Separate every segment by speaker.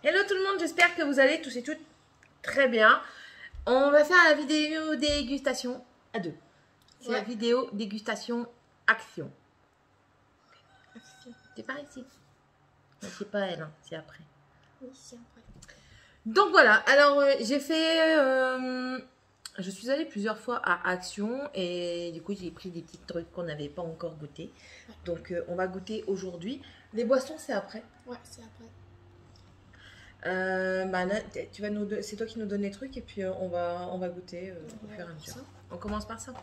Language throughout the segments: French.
Speaker 1: Hello tout le monde, j'espère que vous allez tous et toutes très bien. On va faire la vidéo dégustation à deux. C'est la vidéo dégustation action. C'est par ici. C'est pas elle, hein, c'est après.
Speaker 2: Oui, c'est après.
Speaker 1: Donc voilà, alors j'ai fait... je suis allée plusieurs fois à Action et du coup j'ai pris des petits trucs qu'on n'avait pas encore goûté.
Speaker 2: Ouais.
Speaker 1: Donc on va goûter aujourd'hui. Les boissons c'est après.
Speaker 2: Ouais, c'est après.
Speaker 1: Bah là, c'est toi qui nous donnes les trucs et puis on va goûter au fur et à mesure. On commence par ça.
Speaker 2: Ouais.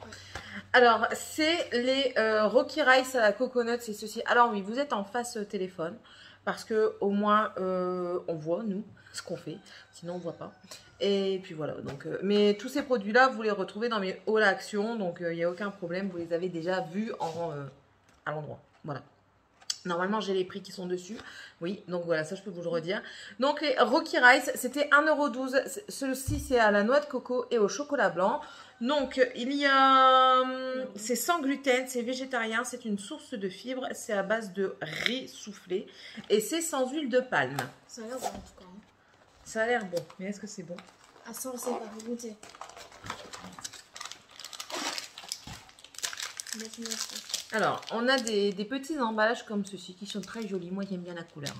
Speaker 1: Alors, c'est les Rocky Rice à la coconut, c'est ceci. Alors oui, vous êtes en face téléphone parce que au moins on voit nous ce qu'on fait, sinon on voit pas. Et puis voilà. Donc, mais tous ces produits-là, vous les retrouvez dans mes hauts Action, donc il n'y a aucun problème. Vous les avez déjà vus à l'endroit. Voilà. Normalement, j'ai les prix qui sont dessus. Oui, donc voilà, ça je peux vous le redire. Donc les Rocky Rice, c'était 1,12 €. Celui-ci, c'est à la noix de coco et au chocolat blanc. Donc, il y a... C'est sans gluten, c'est végétarien, c'est une source de fibres. C'est à base de riz soufflé. Et c'est sans huile de palme.
Speaker 2: Ça a l'air bon en tout cas.
Speaker 1: Ça a l'air bon, mais est-ce que c'est bon?
Speaker 2: Ah, ça on sait pas, faut goûter.
Speaker 1: Alors, on a des petits emballages comme ceci qui sont très jolis. Moi, j'aime bien la couleur.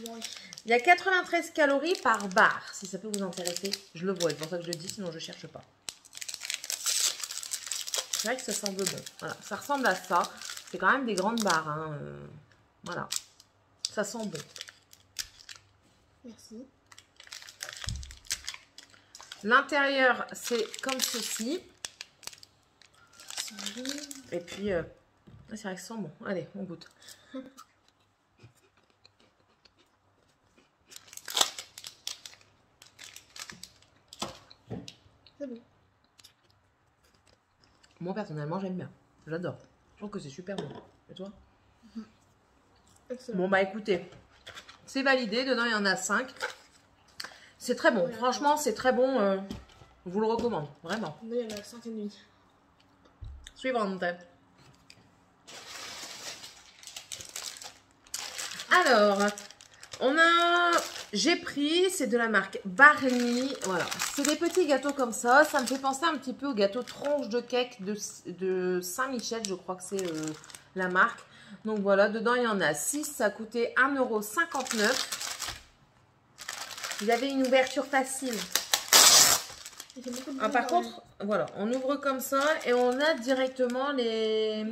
Speaker 2: Ouais.
Speaker 1: Il y a 93 calories par barre, si ça peut vous intéresser. Je le vois, c'est pour ça que je le dis, sinon je ne cherche pas. C'est vrai que ça semble bon. Voilà, ça ressemble à ça. C'est quand même des grandes barres. Hein. Voilà. Ça sent bon.
Speaker 2: Merci.
Speaker 1: L'intérieur, c'est comme ceci. Et puis, c'est vrai que ça sent bon. Allez, on goûte.
Speaker 2: C'est bon.
Speaker 1: Moi, personnellement, j'aime bien. J'adore. Je trouve que c'est super bon. Et toi?
Speaker 2: Excellent.
Speaker 1: Bon, bah écoutez, c'est validé. Dedans, il y en a 5. C'est très bon. Franchement, c'est très bon. Je vous le recommande. Vraiment.
Speaker 2: Là, il y en a 5,5.
Speaker 1: Suivante. Alors, j'ai pris, c'est de la marque Barney. Voilà, c'est des petits gâteaux comme ça. Ça me fait penser un petit peu au gâteau tronche de cake de Saint-Michel, je crois que c'est la marque. Donc voilà, dedans il y en a 6, ça a coûté 1,59 €. Il y avait une ouverture facile. Ah, par contre, voilà, on ouvre comme ça et on a directement les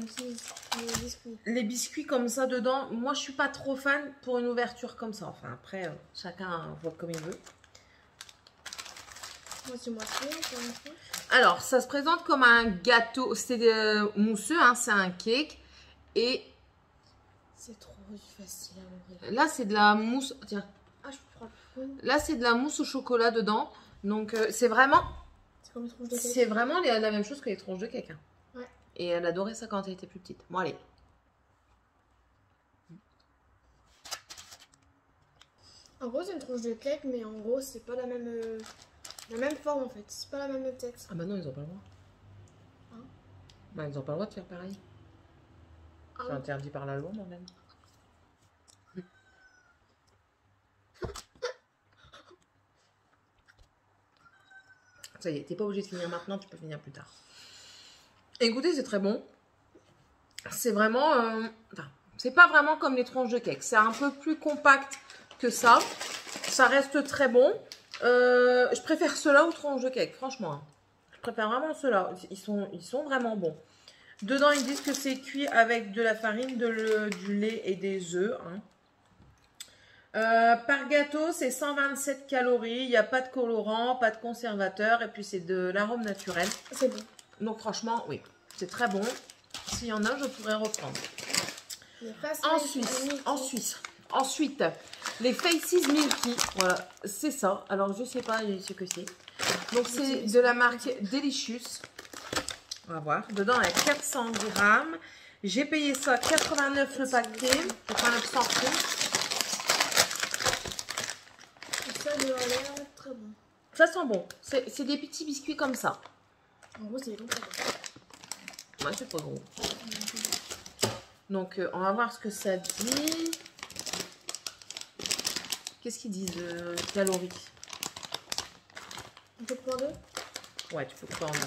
Speaker 1: biscuits comme ça dedans. Moi, je suis pas trop fan pour une ouverture comme ça. Enfin, après, chacun voit comme il veut. Alors, ça se présente comme un gâteau. C'est mousseux, hein, c'est un cake. Et
Speaker 2: c'est trop facile à ouvrir.
Speaker 1: Là, c'est de la mousse. Tiens.
Speaker 2: Ah, je prends le fond.
Speaker 1: Là, c'est de la mousse au chocolat dedans. Donc, c'est vraiment...
Speaker 2: C'est
Speaker 1: vraiment la même chose que les tranches de cake. Hein.
Speaker 2: Ouais.
Speaker 1: Et elle adorait ça quand elle était plus petite. Bon, allez.
Speaker 2: En gros, c'est une tranche de cake, mais en gros, c'est pas la même forme en fait. C'est pas la même tête.
Speaker 1: Ah bah non, ils ont pas le droit.
Speaker 2: Hein?
Speaker 1: Bah, ils ont pas le droit de faire pareil.
Speaker 2: Ah,
Speaker 1: c'est interdit par la loi, Morgane. Ça y est, t'es pas obligé de finir maintenant, tu peux finir plus tard. Écoutez, c'est très bon. C'est vraiment... Enfin, c'est pas vraiment comme les tranches de cake. C'est un peu plus compact que ça. Ça reste très bon. Je préfère ceux-là aux tranches de cake, franchement. Je préfère vraiment ceux-là. Ils sont vraiment bons. Dedans, ils disent que c'est cuit avec de la farine, du lait et des œufs. Hein. Par gâteau, c'est 127 calories. Il n'y a pas de colorant, pas de conservateur. Et puis, c'est de l'arôme naturel.
Speaker 2: C'est bon.
Speaker 1: Donc, franchement, oui, c'est très bon. S'il y en a, je pourrais reprendre. Ensuite, les Faces Milky. Voilà, c'est ça. Alors, je sais pas ce que c'est. Donc, c'est de la marque Delicious. On va voir. Dedans, il y a 400 grammes. J'ai payé ça 89 le paquet. 89 centimes.
Speaker 2: Ça doit l'air très bon.
Speaker 1: Ça sent bon. C'est des petits biscuits comme ça.
Speaker 2: En gros, c'est bon.
Speaker 1: Ouais, c'est pas gros. Donc, on va voir ce que ça dit. Qu'est-ce qu'ils disent calories?
Speaker 2: On peut couper en deux?
Speaker 1: Ouais, tu peux couper en deux.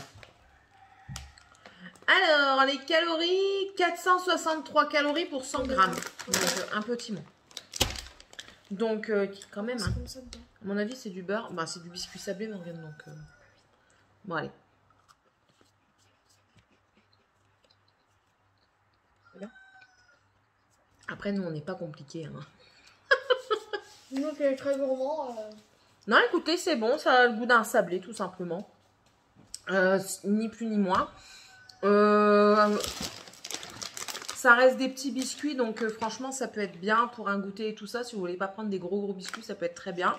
Speaker 1: Alors, les calories, 463 calories pour 100 grammes. Donc, un petit mot. Donc, quand même, hein.
Speaker 2: Comme ça dedans.
Speaker 1: À mon avis, c'est du beurre. Bah, c'est du biscuit sablé, Morgane. Donc, bon, allez. Après, nous, on n'est pas compliqués. Hein.
Speaker 2: Nous qui est très gourmand.
Speaker 1: Non, écoutez, c'est bon. Ça a le goût d'un sablé, tout simplement. Ni plus ni moins. Ça reste des petits biscuits. Donc, franchement, ça peut être bien pour un goûter et tout ça. Si vous voulez pas prendre des gros biscuits, ça peut être très bien.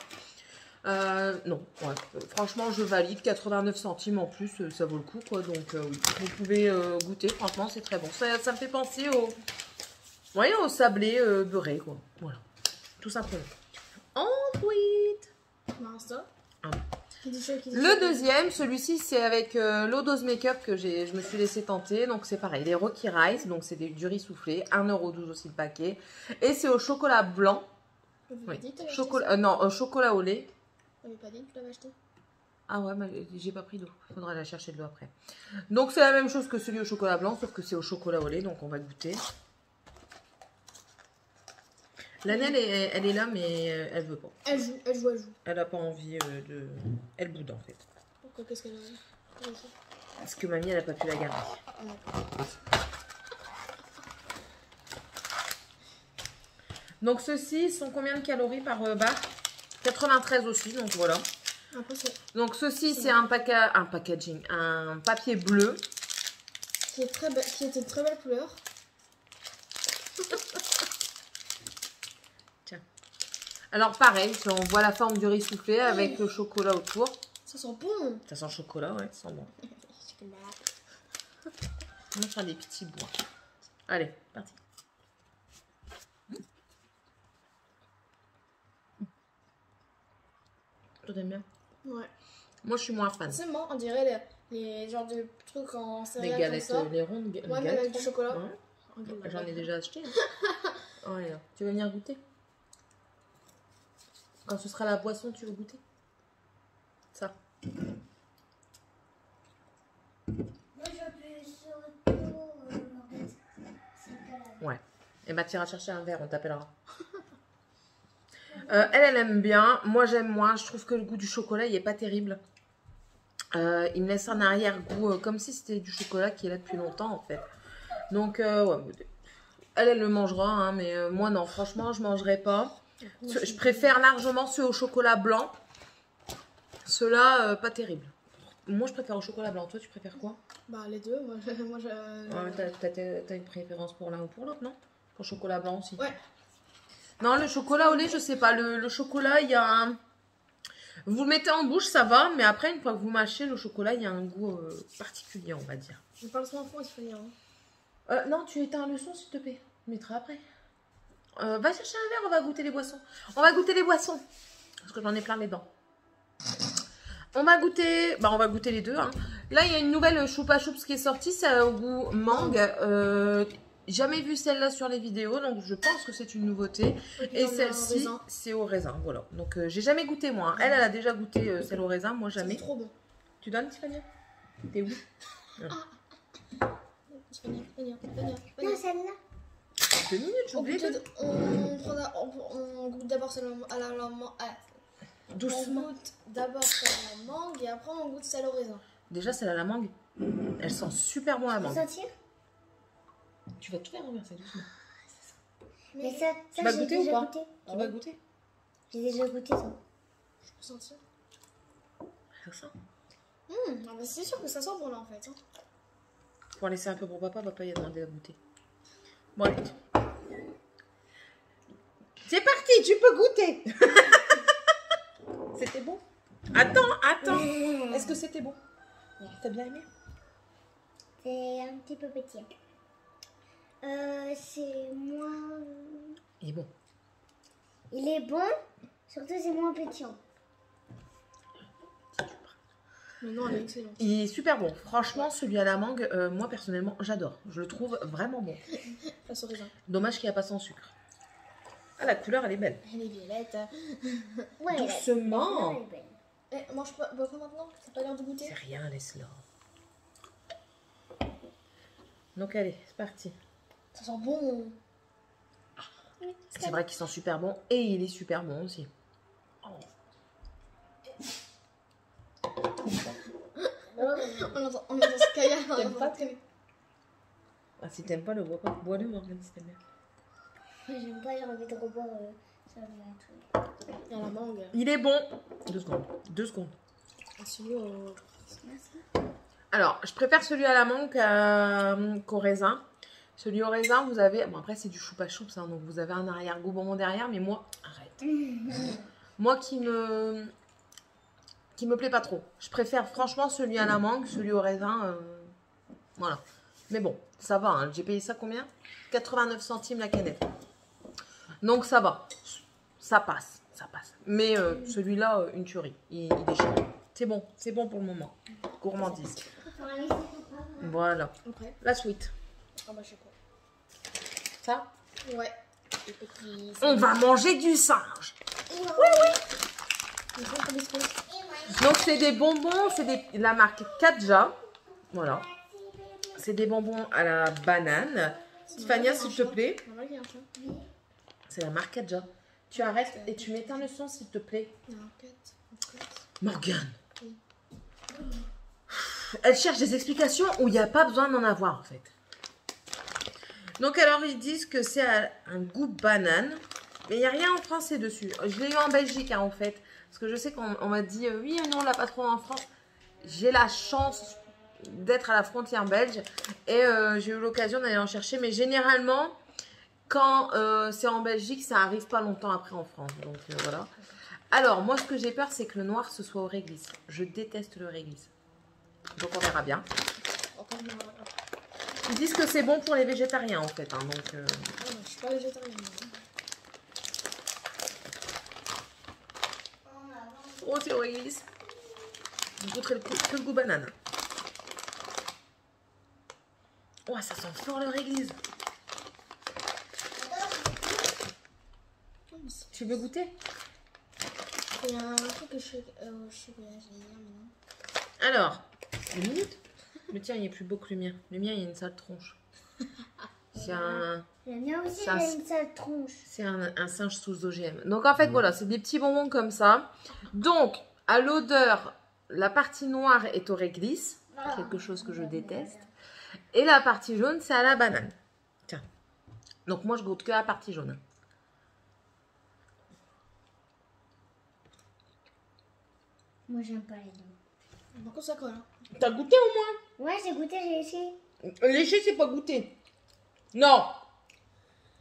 Speaker 1: Non, ouais. Franchement, je valide. 89 centimes en plus, ça vaut le coup, quoi. Donc, oui, vous pouvez goûter. Franchement, c'est très bon. Ça me fait penser au... voyez, au sablé beurré, quoi. Voilà, tout simplement. Ensuite, le deuxième, celui-ci, c'est avec l'eau dose make-up que je me suis laissé tenter. Donc, c'est pareil, les Rocky Rice. Donc, c'est du riz soufflé. 1,12 € aussi le paquet. Et c'est au chocolat blanc. Oui. Chocolat, non, chocolat au lait.
Speaker 2: On n'avait pas dit que tu l'avais acheté?
Speaker 1: Ah ouais, mais j'ai pas pris d'eau. Il faudra aller chercher de l'eau après. Donc, c'est la même chose que celui au chocolat blanc, sauf que c'est au chocolat au lait. Donc, on va goûter. L'Anne, elle est là, mais elle veut pas.
Speaker 2: Elle joue.
Speaker 1: Elle a pas envie de... Elle boude, en fait.
Speaker 2: Pourquoi? Qu'est-ce qu'elle a?
Speaker 1: Parce que mamie, elle a pas pu la garder. Donc, ceux-ci sont combien de calories par barre? 93 aussi, donc voilà. Donc, ceci, c'est un packaging, un papier bleu.
Speaker 2: Qui était de très belle couleur.
Speaker 1: Tiens. Alors, pareil, on voit la forme du riz soufflé avec le chocolat autour.
Speaker 2: Ça sent bon.
Speaker 1: Ça sent chocolat, ouais, ça sent bon. On va faire des petits bois. Allez, parti. Toi, t'aimes bien?
Speaker 2: Ouais.
Speaker 1: Moi, je suis moins fan.
Speaker 2: C'est moi, on dirait les genres de trucs en céréales.
Speaker 1: Les galettes, les rondes.
Speaker 2: Ouais, mais avec du chocolat.
Speaker 1: Ouais. J'en ai déjà acheté. Hein. Oh, là. Tu veux venir goûter? Quand ce sera la boisson, tu veux goûter? Ça. Ouais. Et bah, tu iras chercher un verre, on t'appellera. Elle aime bien. Moi, j'aime moins. Je trouve que le goût du chocolat, il n'est pas terrible. Il me laisse un arrière-goût comme si c'était du chocolat qui est là depuis longtemps, en fait. Donc, ouais. Elle le mangera, hein, mais moi, non. Franchement, je ne mangerai pas. Je préfère largement ceux au chocolat blanc. Ceux-là, pas terrible. Moi, je préfère au chocolat blanc. Toi, tu préfères quoi?
Speaker 2: Bah, les deux. Moi,
Speaker 1: ouais, t'as une préférence pour l'un ou pour l'autre, non? Pour le chocolat blanc aussi.
Speaker 2: Ouais.
Speaker 1: Non, le chocolat au lait, je sais pas. Le chocolat, il y a un... Vous le mettez en bouche, ça va. Mais après, une fois que vous mâchez, le chocolat, il y a un goût particulier, on va dire.
Speaker 2: Je parle sans fond, il faut dire.
Speaker 1: Non, tu éteins le son, s'il te plaît. Tu mettras après. Va chercher un verre, on va goûter les boissons. On va goûter les boissons. Parce que j'en ai plein les dents. On va goûter... Bah, on va goûter les deux. Hein. Là, il y a une nouvelle Choupa Choups qui est sortie. C'est au goût mangue. Jamais vu celle-là sur les vidéos. Donc, je pense que c'est une nouveauté. Et celle-ci, c'est au raisin. Voilà. Donc, j'ai jamais goûté, moi. Hein. Elle a déjà goûté celle au raisin. Moi, jamais.
Speaker 2: C'est trop bon.
Speaker 1: Tu donnes, Tiffany? T'es où?
Speaker 2: Non, celle-là.
Speaker 1: 2 minutes, j'oublie.
Speaker 2: On goûte d'abord celle à la doucement. On goûte d'abord celle à la mangue et après on goûte celle au raisin.
Speaker 1: Déjà, celle à la mangue, elle sent super bon la mangue.
Speaker 3: Sentir?
Speaker 1: Tu vas tout faire renverser doucement.
Speaker 3: Mais ça
Speaker 1: tu vas goûter ou pas?
Speaker 3: Goûté.
Speaker 1: Tu vas goûter?
Speaker 3: J'ai déjà goûté ça.
Speaker 2: Je peux sentir.
Speaker 1: Ça sent.
Speaker 2: C'est sûr que ça sent bon là en fait. Hein.
Speaker 1: Pour en laisser un peu pour papa, papa il a demandé à goûter. Bon, allez. C'est parti, tu peux goûter. C'était bon? Attends. Est-ce que c'était bon? T'as bien aimé?
Speaker 3: C'est un petit peu petit. C'est moins...
Speaker 1: Il est bon.
Speaker 3: Il est bon, surtout c'est moins pétillant.
Speaker 2: Mais non, elle est excellente.
Speaker 1: Il est super bon. Franchement, celui à la mangue, moi personnellement, j'adore. Je le trouve vraiment bon.
Speaker 2: Face au raisin.
Speaker 1: Dommage qu'il n'y a pas sans sucre. Ah, la couleur, elle est belle.
Speaker 2: Elle est violette.
Speaker 3: Ouais,
Speaker 1: Doucement.
Speaker 3: elle est belle.
Speaker 2: Eh, mange pas, bois pas maintenant, t'as pas l'air de
Speaker 1: C'est
Speaker 2: goûter.
Speaker 1: rien, laisse-la. Donc, allez, c'est parti.
Speaker 2: Ça sent bon.
Speaker 1: C'est vrai qu'il sent super bon et il est super bon aussi.
Speaker 2: On entend ce caillard.
Speaker 1: T'aimes pas, toi? Ah, si t'aimes pas le bois, pas. Bois-le, Morgane, si t'aimes bien.
Speaker 3: Moi, j'aime pas, j'ai envie de reboire ça avec un truc.
Speaker 2: Il y a la mangue.
Speaker 1: Il est bon. 2 secondes. 2 secondes.
Speaker 2: Ah, celui au...
Speaker 1: Alors, je préfère celui à la mangue qu'au raisin. Celui au raisin, vous avez... Bon, après, c'est du choupa choups, hein, donc vous avez un arrière-goût bonbon derrière, mais moi... Arrête. Moi qui me plaît pas trop. Je préfère franchement celui à la mangue, celui au raisin. Voilà. Mais bon, ça va. Hein. J'ai payé ça combien? 89 centimes la canette. Donc ça va. Ça passe. Ça passe. Mais celui-là, une tuerie. Il déchire. C'est bon pour le moment. Gourmandise. Voilà.
Speaker 2: Après.
Speaker 1: La suite.
Speaker 2: Ah bah je sais quoi.
Speaker 1: Ça?
Speaker 2: Ouais. Les petits...
Speaker 1: On va manger du singe.
Speaker 2: Ils sont comme biscuits.
Speaker 1: Donc c'est des bonbons, c'est la marque Katja. Voilà. C'est des bonbons à la banane. Tiffania, s'il te plaît.
Speaker 2: Normal qu'il y ait un chat.
Speaker 1: C'est la marque Katja. Tu arrêtes et tu m'éteins le son, s'il te plaît.
Speaker 2: Il y a un cat.
Speaker 1: Morgane. Elle cherche des explications où il n'y a pas besoin d'en avoir, en fait. Donc alors, ils disent que c'est un goût banane. Mais il n'y a rien en français dessus. Je l'ai eu en Belgique, hein, en fait. Parce que je sais qu'on m'a dit, oui, non, on l'a pas trop en France. J'ai la chance d'être à la frontière belge. Et j'ai eu l'occasion d'aller en chercher. Mais généralement, quand c'est en Belgique, ça arrive pas longtemps après en France. Donc voilà. Alors, moi, ce que j'ai peur, c'est que le noir, ce soit au réglisse. Je déteste le réglisse. Donc, on verra bien.
Speaker 2: Encore une...
Speaker 1: Ils disent que c'est bon pour les végétariens, en fait. Hein, donc,
Speaker 2: Ah non, je suis pas végétarienne.
Speaker 1: oh, c'est au réglisse. Je goûterai que le goût banane. Oh, ça sent fort le réglisse. Tu veux goûter?
Speaker 2: Il y a un truc que je sais pas, je vais dire, mais non.
Speaker 1: Alors, une minute. Le tien, il est plus beau que le mien. Le mien, il y a une sale tronche. C'est un...
Speaker 3: Le mien aussi,
Speaker 1: Ça,
Speaker 3: il a une sale tronche.
Speaker 1: C'est un singe sous OGM. Donc en fait, voilà, c'est des petits bonbons comme ça. Donc, à l'odeur, la partie noire est au réglisse. Quelque chose que je déteste. Et la partie jaune, c'est à la banane. Tiens. Donc moi, je goûte que la partie jaune.
Speaker 3: Moi, j'aime pas les deux.
Speaker 2: Par contre, ça colle. Hein.
Speaker 1: T'as goûté au
Speaker 3: Ouais, j'ai goûté, j'ai essayé.
Speaker 1: moins? Léché, c'est pas goûté. Non.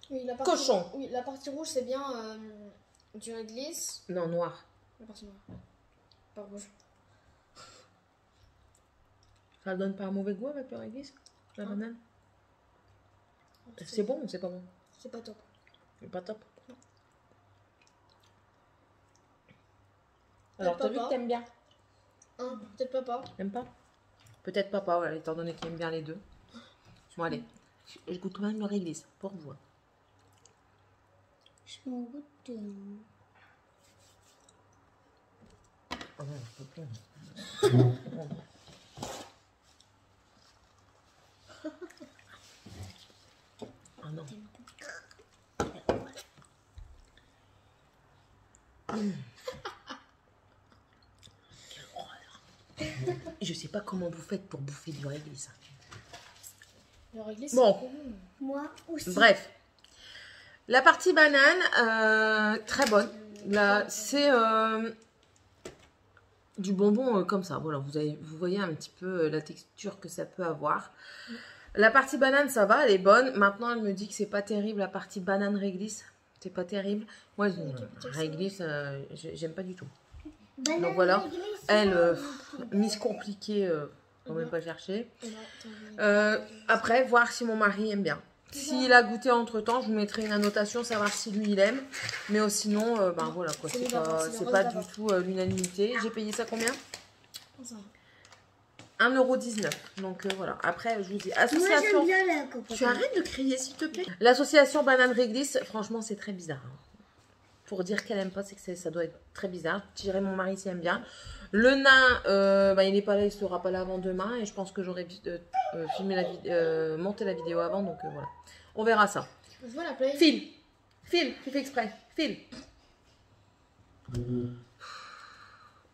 Speaker 2: Oui, la partie...
Speaker 1: Cochon.
Speaker 2: Oui, la partie rouge, c'est bien du réglisse.
Speaker 1: Non, noir.
Speaker 2: La partie noire. Pas rouge.
Speaker 1: Ça donne pas un mauvais goût avec le réglisse? La banane? C'est bon ou c'est pas bon?
Speaker 2: C'est pas top.
Speaker 1: C'est pas top.
Speaker 2: Non.
Speaker 1: Alors, t'as
Speaker 2: Peut-être
Speaker 1: vu
Speaker 2: pas.
Speaker 1: que t'aimes bien?
Speaker 2: Hein, peut-être papa.
Speaker 1: T'aimes pas? Peut-être papa, voilà, étant donné qu'il aime bien les deux. Bon, allez. Je goûte quand même le réglisse, pour vous.
Speaker 3: Je m'en goûte.
Speaker 1: Oh non, je peux plus. Oh non. Quelle horreur. Je sais pas comment vous faites pour bouffer du réglisse.
Speaker 2: Le réglisse,
Speaker 1: Bon.
Speaker 2: c'est bon.
Speaker 3: Moi aussi.
Speaker 1: Bref. La partie banane, très bonne. Là, c'est du bonbon comme ça. Voilà, vous voyez un petit peu la texture que ça peut avoir. La partie banane, ça va, elle est bonne. Maintenant, elle me dit que c'est pas terrible. La partie banane réglisse, c'est pas terrible. Moi, réglisse, j'aime pas du tout.
Speaker 3: Banane
Speaker 1: Donc voilà,
Speaker 3: réglisse,
Speaker 1: elle,
Speaker 3: non.
Speaker 1: mise compliquée, faut même pas chercher.
Speaker 2: Et là,
Speaker 1: Après, voir si mon mari aime bien. S'il a goûté entre temps, je vous mettrai une annotation, savoir si lui il aime. Mais sinon, ben voilà quoi,
Speaker 2: C'est
Speaker 1: c'est
Speaker 2: lui d'abord,
Speaker 1: pas,
Speaker 2: c'est
Speaker 1: c'est
Speaker 2: le
Speaker 1: pas
Speaker 2: rose
Speaker 1: du
Speaker 2: d'abord.
Speaker 1: tout l'unanimité. J'ai payé ça combien?
Speaker 2: ça.
Speaker 1: 1,19 €. Donc voilà. Après, je vous dis,
Speaker 3: Moi,
Speaker 1: association.
Speaker 3: j'aime bien la cocotte.
Speaker 1: Tu arrêtes de crier s'il te plaît. L'association banane réglisse, franchement, c'est très bizarre. Hein. pour dire qu'elle aime pas, c'est que ça doit être très bizarre. Je dirais mon mari s'y aime bien. Le nain, il n'est pas là, il sera pas là avant demain. Et je pense que j'aurais filmé monté la vidéo avant. Donc voilà. On verra ça.
Speaker 2: Je vois la play.
Speaker 1: File, tu fais exprès. File.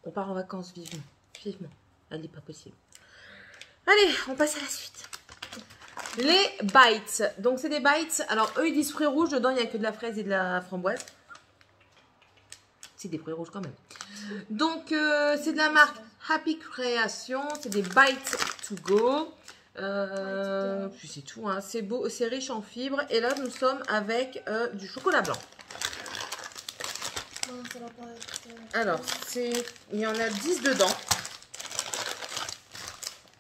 Speaker 1: On part en vacances vivement. Vivement. Elle n'est pas possible. Allez, on passe à la suite. Les bites. Donc c'est des bites. Alors eux ils disent fruits rouges. Dedans il n'y a que de la fraise et de la framboise. C'est des fruits rouges quand même. Donc c'est de la marque Happy Creation. C'est des bites to go. Puis c'est tout. Hein. C'est beau, c'est riche en fibres. Et là nous sommes avec du chocolat blanc.
Speaker 2: Non, ça va pas être...
Speaker 1: Alors il y en a 10 dedans.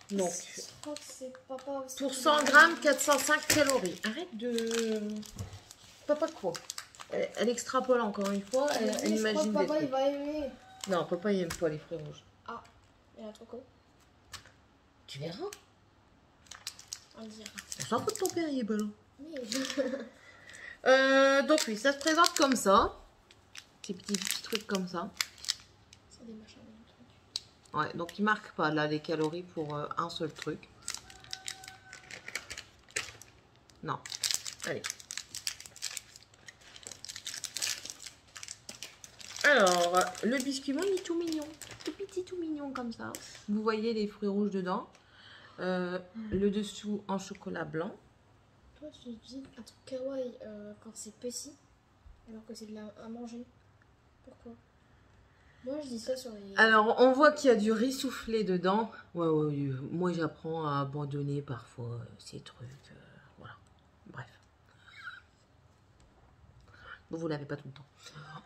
Speaker 1: Donc
Speaker 2: Je crois que c'est papa aussi.
Speaker 1: pour 100 grammes, 405 calories. Arrête de... Papa quoi? Elle extrapole encore une fois. Elle
Speaker 2: Je crois
Speaker 1: imagine
Speaker 2: que
Speaker 1: des
Speaker 2: papa il
Speaker 1: trucs.
Speaker 2: va aimer.
Speaker 1: Non, papa il aime pas les fruits rouges.
Speaker 2: Ah, il y a trop con.
Speaker 1: Tu verras.
Speaker 2: On dirait.
Speaker 1: On s'en fout de ton père, il est ballon.
Speaker 2: Oui.
Speaker 1: Donc oui, ça se présente comme ça. Ces petits trucs comme ça.
Speaker 2: C'est des machins, des trucs.
Speaker 1: Ouais, donc ils marquent pas là les calories pour un seul truc. Non. Allez. Alors, le biscuit, il est tout mignon. Tout petit, tout mignon comme ça. Vous voyez les fruits rouges dedans. Le dessous en chocolat blanc.
Speaker 2: Toi, tu dis un truc kawaii quand c'est petit, alors que c'est de la à manger. Pourquoi? Moi, je dis ça sur les...
Speaker 1: Alors, on voit qu'il y a du riz soufflé dedans. Ouais, moi, j'apprends à abandonner parfois ces trucs. Voilà. Bref. Vous l'avez pas tout le temps.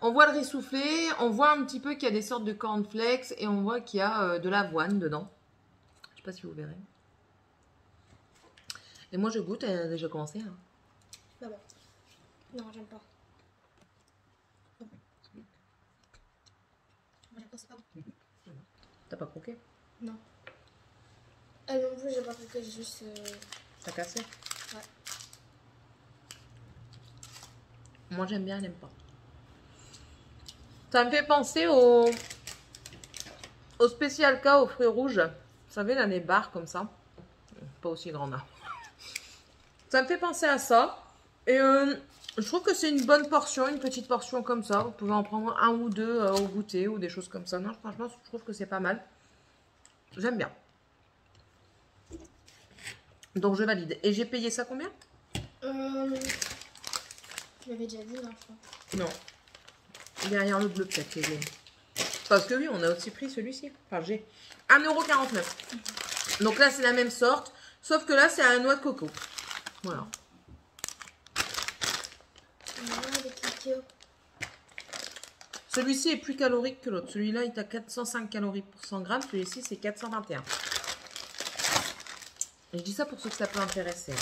Speaker 1: On voit le riz soufflé. On voit un petit peu qu'il y a des sortes de cornflakes. Et on voit qu'il y a de l'avoine dedans. Je sais pas si vous verrez. Et moi, je goûte. Elle a déjà commencé. Hein.
Speaker 2: Ah bon. Non, j'aime pas. Moi, j'aime pas, c'est pas bon.
Speaker 1: T'as pas croqué?
Speaker 2: Non. Ah non plus, j'ai pas croqué, j'ai juste...
Speaker 1: T'as cassé?
Speaker 2: Ouais.
Speaker 1: Moi, j'aime bien, elle n'aime pas. Ça me fait penser au spécial K aux fruits rouges. Vous savez, là, les barres comme ça. Pas aussi grand, là. Ça me fait penser à ça. Et je trouve que c'est une bonne portion, une petite portion comme ça. Vous pouvez en prendre un ou deux au goûter ou des choses comme ça. Non, franchement, je trouve que c'est pas mal. J'aime bien. Donc, je valide. Et j'ai payé ça combien?
Speaker 2: Tu l'avais déjà dit, non, je crois.
Speaker 1: Non. Derrière le bleu, peut-être. Parce que oui, on a aussi pris celui-ci. Enfin, j'ai 1,49 €. Donc là, c'est la même sorte. Sauf que là, c'est à la noix de coco. Voilà. Celui-ci est plus calorique que l'autre. Celui-là, il est à 405 calories pour 100 grammes. Celui-ci, c'est 421. Et je dis ça pour ceux que ça peut intéresser.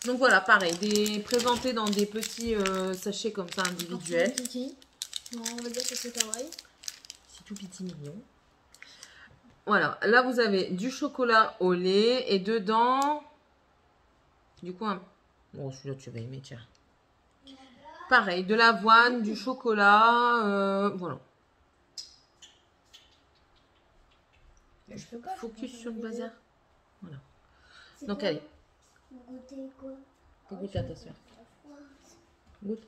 Speaker 1: Donc voilà, pareil. Présentés dans des petits sachets comme ça, individuels.
Speaker 2: Non, on va dire que c'est kawaii.
Speaker 1: C'est tout petit mignon. Voilà, là vous avez du chocolat au lait et dedans, du coup, bon celui-là tu vas aimer, tiens. Pareil, de l'avoine, du chocolat, voilà.
Speaker 3: Je peux pas.
Speaker 1: Focus sur le bazar. Voilà.
Speaker 3: C'est
Speaker 1: Donc
Speaker 3: quoi?
Speaker 1: allez,
Speaker 3: Vous goûtez quoi?
Speaker 1: faut goûter à ta soeur. Goûte.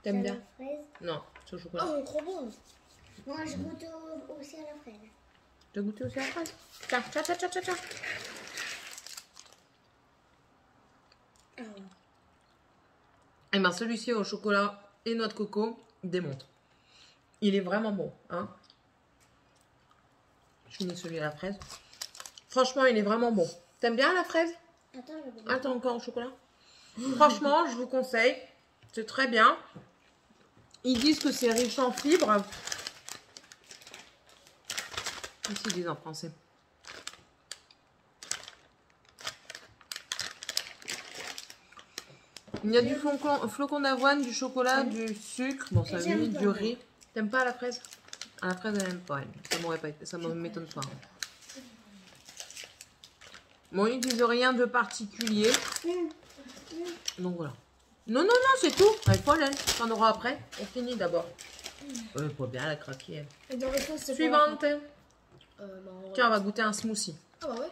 Speaker 1: T'aimes bien?
Speaker 3: La fraise.
Speaker 1: Non, c'est au chocolat.
Speaker 2: Oh, trop bon.
Speaker 3: Moi, je goûte aussi à la fraise.
Speaker 1: Tu as goûté aussi à la fraise? Tiens. Et ben celui-ci au chocolat et noix de coco, démonte. Il est vraiment bon, hein. Je mets celui à la fraise. Franchement, il est vraiment bon. T'aimes bien la fraise? Attends, encore au chocolat. Franchement, je vous conseille. C'est très bien. Ils disent que c'est riche en fibres. Qu'est-ce qu'ils disent en français? Il y a du flocon d'avoine, du chocolat, du sucre, bon ça oui, du riz. T'aimes pas la fraise? Ah, la fraise elle aime pas, elle. Ça m'étonne pas. Bon, ils disent rien de particulier. Donc voilà. Non, non, non, c'est tout. Elle est folle, elle. T'en auras après. On finit d'abord. Pas bien, elle a craqué, elle.
Speaker 2: Et dans le fond, c'est
Speaker 1: Suivante.
Speaker 2: Bah,
Speaker 1: Tiens, on va goûter un smoothie.
Speaker 2: Ah bah ouais.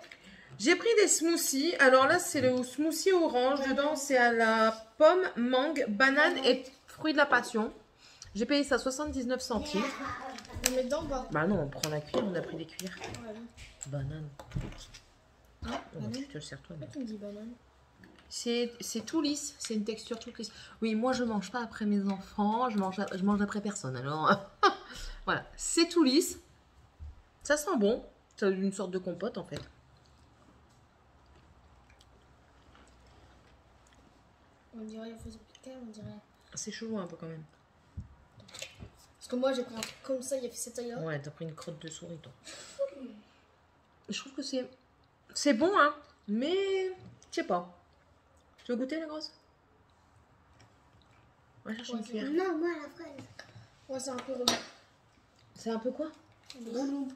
Speaker 1: J'ai pris des smoothies. Alors là, c'est le smoothie orange. Dedans, c'est à la pomme, mangue, banane et fruits de la passion. J'ai payé ça 79 centimes.
Speaker 2: On met dedans ou pas?
Speaker 1: Bah non, on prend la cuillère. On a pris des cuillères.
Speaker 2: Ouais, non.
Speaker 1: Banane.
Speaker 2: Ah,
Speaker 1: Oh,
Speaker 2: banane.
Speaker 1: tu te le sers toi.
Speaker 2: Pourquoi tu me dis banane?
Speaker 1: C'est tout lisse. C'est une texture toute lisse. Oui, moi, je mange pas après mes enfants. Je mange après personne. Alors, voilà. C'est tout lisse. Ça sent bon. C'est une sorte de compote, en fait.
Speaker 2: On dirait il faut se piquer, on dirait.
Speaker 1: C'est chelou un peu quand même.
Speaker 2: Parce que moi j'ai pris un truc comme ça, il y a fait cette taille là.
Speaker 1: Ouais, t'as pris une crotte de souris, toi. Je trouve que c'est bon, hein. Mais, je sais pas. Tu veux goûter, la grosse? On va chercher une cuillère.
Speaker 3: Non, moi la fraise.
Speaker 2: Ouais, c'est un peu relou.
Speaker 1: C'est un peu quoi?
Speaker 2: Relou.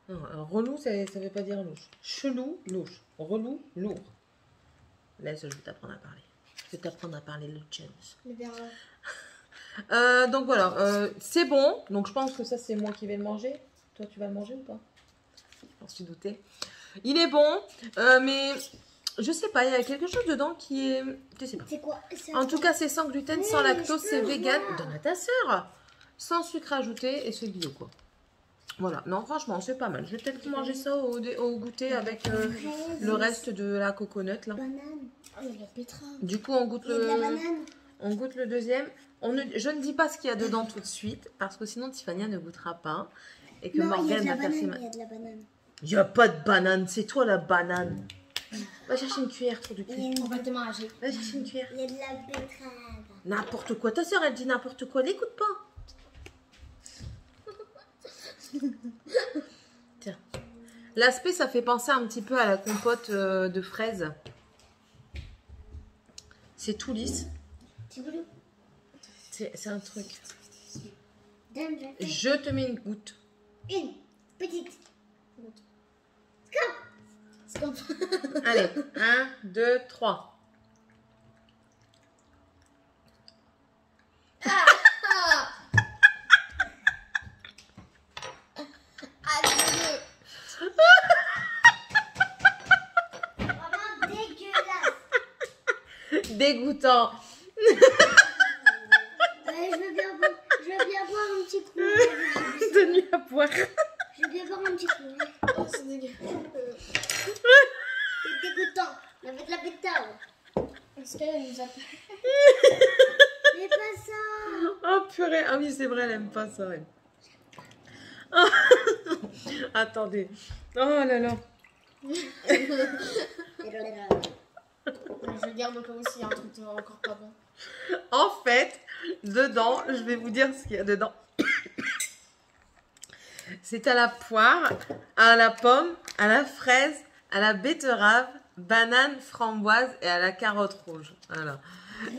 Speaker 1: Non, alors, relou, ça veut pas dire louche. Chelou, louche. Relou, lourd. Laisse, je vais t'apprendre à parler. Je vais t'apprendre à parler le James.
Speaker 2: Le verre là.
Speaker 1: Donc voilà, c'est bon. Donc je pense que ça, c'est moi qui vais le manger. Toi, tu vas le manger ou pas? J'en suis doutée. Il est bon, mais je sais pas, il y a quelque chose dedans qui est... Je sais pas.
Speaker 3: C'est quoi?
Speaker 1: En tout cas, c'est sans gluten, sans lactose, c'est vegan. Donne à ta soeur. Sans sucre ajouté et c'est bio, quoi. Voilà, non, franchement, c'est pas mal. Je vais peut-être manger ça au goûter avec le reste de la coconut, là.
Speaker 3: Banane.
Speaker 2: Ah, il y a de la betterave.
Speaker 1: Du coup, on goûte
Speaker 3: Il y a de la banane.
Speaker 1: on goûte le deuxième. Je ne dis pas ce qu'il y a dedans tout de suite, parce que sinon Tiffania ne goûtera pas. Et que
Speaker 3: Non, il y a de
Speaker 1: Morgane
Speaker 3: la
Speaker 1: va passer
Speaker 3: banane. Il y a de la banane.
Speaker 1: Il n'y a pas de banane, c'est toi la banane. Va chercher une cuillère, trop de cul.
Speaker 2: On va te manger.
Speaker 1: Va chercher une cuillère.
Speaker 3: Il y a de la betterave.
Speaker 1: N'importe quoi. Ta soeur, elle dit n'importe quoi. L'écoute pas. Tiens. L'aspect, ça fait penser un petit peu à la compote de fraises. C'est tout lisse.
Speaker 3: Tu veux?
Speaker 1: C'est un truc.
Speaker 3: Donne,
Speaker 1: Je te mets une goutte.
Speaker 3: une petite.
Speaker 2: Stop.
Speaker 1: Allez, 1, 2, 3.
Speaker 2: Allez,
Speaker 3: Vraiment dégueulasse.
Speaker 1: Dégoûtant.
Speaker 3: Je veux bien boire un petit coup.
Speaker 1: Donne-lui à boire.
Speaker 3: Je veux bien boire un petit coup.
Speaker 2: oh, c'est dégueu.
Speaker 3: C'est dégoûtant. Avec de la betterave.
Speaker 2: Est-ce qu'elle nous a pas...
Speaker 3: Mais pas ça.
Speaker 1: Oh purée. Ah oui, c'est vrai, elle aime pas ça. Elle. Oh. Attendez. Oh là là.
Speaker 2: Je garde au cas où s'il y a un truc encore pas bon.
Speaker 1: En fait, dedans, je vais vous dire ce qu'il y a dedans. C'est à la poire, à la pomme, à la fraise, à la betterave, banane, framboise et à la carotte rouge. Voilà.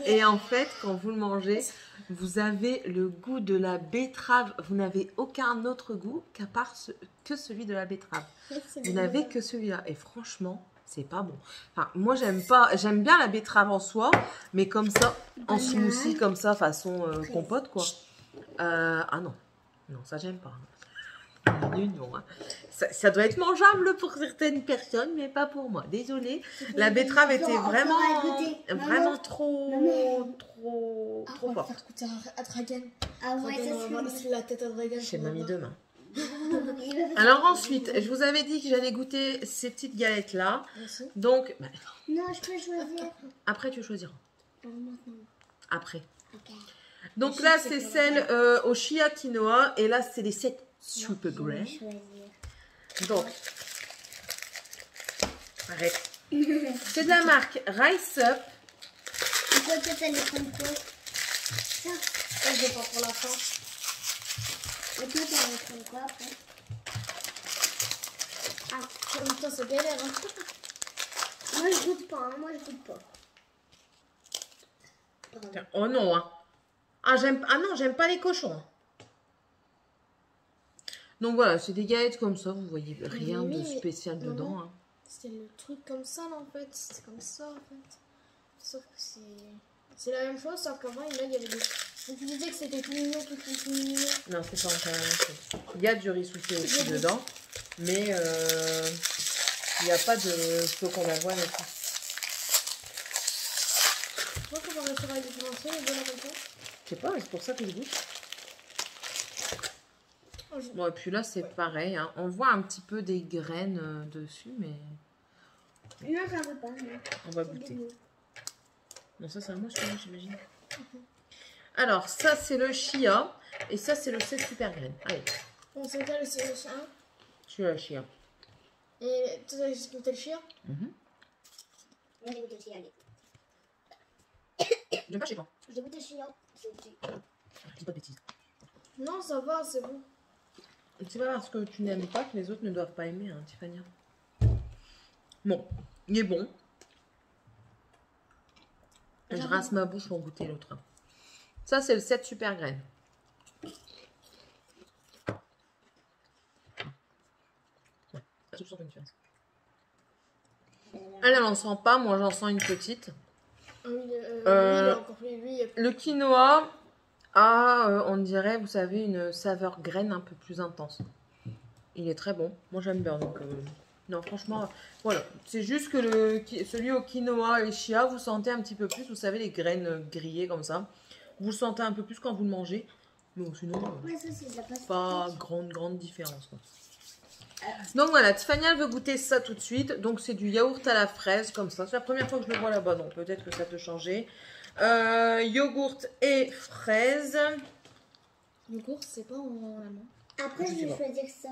Speaker 1: Et en fait, quand vous le mangez, vous avez le goût de la betterave. Vous n'avez aucun autre goût qu'à part que celui de la betterave. Vous n'avez que celui-là. Et franchement, c'est pas bon. Enfin, moi, j'aime bien la betterave en soi, mais comme ça, en smoothie, comme ça, façon compote, quoi. Ah non. Non, ça, j'aime pas. Non, hein. Ça doit être mangeable pour certaines personnes, mais pas pour moi. Désolée. La betterave était vraiment trop
Speaker 2: On va
Speaker 1: forte.
Speaker 2: faire goûter à Dragan.
Speaker 3: Ah ouais, ça
Speaker 2: On va laisser la tête à Dragan.
Speaker 1: Chez mamie demain.
Speaker 3: c'est.
Speaker 1: Alors ensuite, je vous avais dit que j'allais goûter ces petites galettes-là.
Speaker 2: Merci.
Speaker 1: Donc,
Speaker 3: Non, je peux choisir.
Speaker 1: après, tu choisiras.
Speaker 3: Maintenant.
Speaker 1: Après.
Speaker 3: Ok.
Speaker 1: Donc
Speaker 2: Les
Speaker 1: là,
Speaker 2: chips,
Speaker 1: c'est
Speaker 2: c'est
Speaker 1: celle au chia quinoa. Et là, c'est les 7 super
Speaker 3: Je
Speaker 1: grains.
Speaker 3: vais choisir.
Speaker 1: Donc, arrête. C'est de la marque Rice Up.
Speaker 3: Pourquoi tu fais les compotes? Ça.
Speaker 2: Ça, je vais pas pour la fin.
Speaker 3: Et toi, tu vas prendre quoi après?
Speaker 2: Ah, en même temps, c'est galère. Hein.
Speaker 3: Moi, je goûte pas. Hein. Moi, je goûte pas. Pardon.
Speaker 1: Oh non, hein. Ah non, j'aime pas les cochons. hein. Donc voilà, c'est des galettes comme ça, vous voyez rien
Speaker 2: Oui,
Speaker 1: de
Speaker 2: mais
Speaker 1: spécial
Speaker 2: maman,
Speaker 1: dedans. hein.
Speaker 2: C'était le truc comme ça, là, en fait. C'est comme ça, en fait. Sauf que c'est C'est la même chose, sauf qu'avant, là, il y avait des... Donc, tu disais que c'était tout mignon, tout mignon.
Speaker 1: Non, c'est pas encore la même chose. Il y a du riz soufflé aussi dedans, mais il n'y a pas de flocons d'avoine et tout.
Speaker 2: Moi, comment réussir à les différencier, les deux là comme ça?
Speaker 1: Je sais pas, c'est pour ça que je goûte.
Speaker 2: Oh, je...
Speaker 1: Bon, et puis là, c'est pareil. Hein. On voit un petit peu des graines dessus, mais
Speaker 3: Non, j'en veux pas. Non.
Speaker 1: on va goûter. Non, ça, c'est un moche, j'imagine. Alors, ça, c'est le chia. Et ça, c'est le 7 super graines. Allez,
Speaker 2: Bon, c'est ça le chien.
Speaker 1: tu as le chia.
Speaker 2: Et tu as goûté le chien?
Speaker 3: Moi, j'ai goûté le chien.
Speaker 1: J'aime pas chez toi.
Speaker 3: J'ai goûté le chien.
Speaker 1: Je dis pas de bêtises.
Speaker 2: Non, ça va, c'est bon.
Speaker 1: C'est pas parce que tu n'aimes pas que les autres ne doivent pas aimer, hein, Tiffany. Bon, il est bon. Je rince ma bouche pour goûter l'autre. Ça, c'est le 7 super graines. Ouais, je sens une différence. Elle n'en sent pas, moi j'en sens une petite.
Speaker 2: Ah oui, lui, il a encore plus. Lui, il a plus.
Speaker 1: Le quinoa a, on dirait, vous savez, une saveur graine un peu plus intense. Il est très bon. Moi j'aime bien. Donc, non, franchement, voilà. C'est juste que celui au quinoa et chia, vous sentez un petit peu plus, vous savez, les graines grillées comme ça. Vous le sentez un peu plus quand vous le mangez. Mais sinon,
Speaker 3: Ouais, ça, c'est de la pâte.
Speaker 1: pas grande différence, quoi. Donc voilà, Tiffany elle veut goûter ça tout de suite. Donc c'est du yaourt à la fraise comme ça. C'est la première fois que je le vois là-bas, donc peut-être que ça peut changer. Yogourt et fraise.
Speaker 2: Le cours, c'est pas en allemand.
Speaker 3: Après, je vais choisir ça.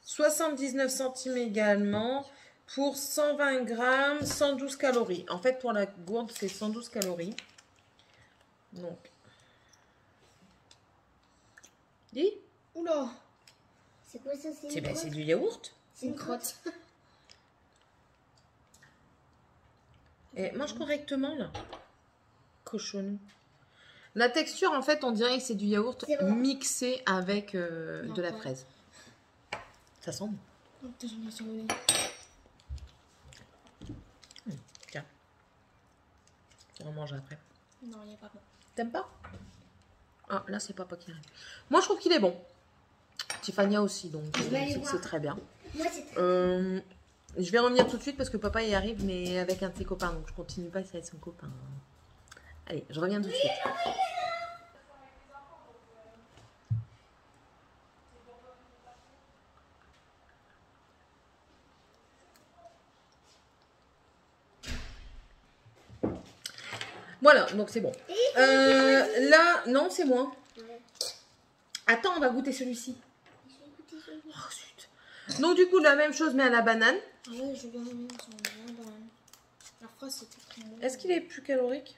Speaker 1: 79 centimes également. Pour 120 grammes, 112 calories. En fait, pour la gourde, c'est 112 calories. Donc. Dis.
Speaker 2: Oula,
Speaker 3: C'est quoi ça? C'est
Speaker 1: C'est
Speaker 3: une crotte?
Speaker 1: du yaourt.
Speaker 2: c'est une crotte.
Speaker 1: Et mange correctement là. Cochon. La texture, en fait, on dirait que c'est du yaourt
Speaker 3: C'est bon.
Speaker 1: mixé avec de la fraise. Ça sent bon.
Speaker 2: Oh putain, j'en ai sur le nez.
Speaker 1: Tiens. On va manger après.
Speaker 2: Non, il n'y a pas bon.
Speaker 1: T'aimes pas? Ah, là, c'est papa qui arrive. Moi, je trouve qu'il est bon. Tiffany aussi, donc
Speaker 3: Je vais aller
Speaker 1: c'est
Speaker 3: voir.
Speaker 1: très bien.
Speaker 3: Moi, c'est très...
Speaker 1: Je vais revenir tout de suite parce que papa y arrive, mais avec un de ses copains. Donc, je continue pas avec son copain. Allez, je reviens tout de suite. Voilà, donc c'est bon. Là, non, c'est moi.
Speaker 3: Ouais.
Speaker 1: Attends, on va goûter celui-ci.
Speaker 3: Je vais goûter celui-là.
Speaker 1: Oh, zut. Donc, du coup, la même chose, mais à la banane.
Speaker 2: Ah ouais, je viens de bien dans la phrase, c'était très bon.
Speaker 1: Est-ce qu'il est plus calorique?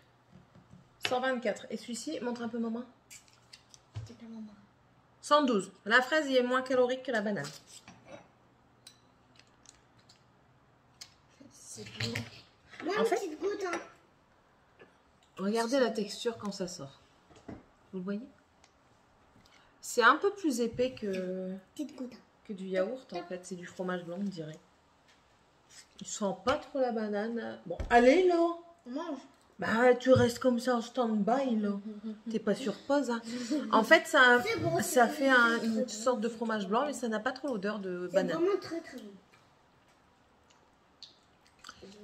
Speaker 1: 124. Et celui-ci, montre un peu, maman.
Speaker 2: C'était tellement bon.
Speaker 1: 112. La fraise, il est moins calorique que la banane.
Speaker 2: C'est bon.
Speaker 3: Moi,
Speaker 1: En
Speaker 3: une
Speaker 1: fait-
Speaker 3: petite goutte, hein.
Speaker 1: Regardez la texture quand ça sort. Vous le voyez? C'est un peu plus épais
Speaker 3: Petite goutte.
Speaker 1: que du yaourt, en fait. C'est du fromage blanc, on dirait. Il sent pas trop la banane. Bon, allez, là.
Speaker 2: On mange.
Speaker 1: Bah, tu restes comme ça en stand-by, là. T'es pas sur pause, hein. En fait, ça,
Speaker 3: C'est bon,
Speaker 1: ça
Speaker 3: c'est
Speaker 1: fait
Speaker 3: bon, c'est
Speaker 1: une
Speaker 3: bon.
Speaker 1: sorte de fromage blanc, mais ça n'a pas trop l'odeur de
Speaker 3: C'est
Speaker 1: banane.
Speaker 3: vraiment très très bon.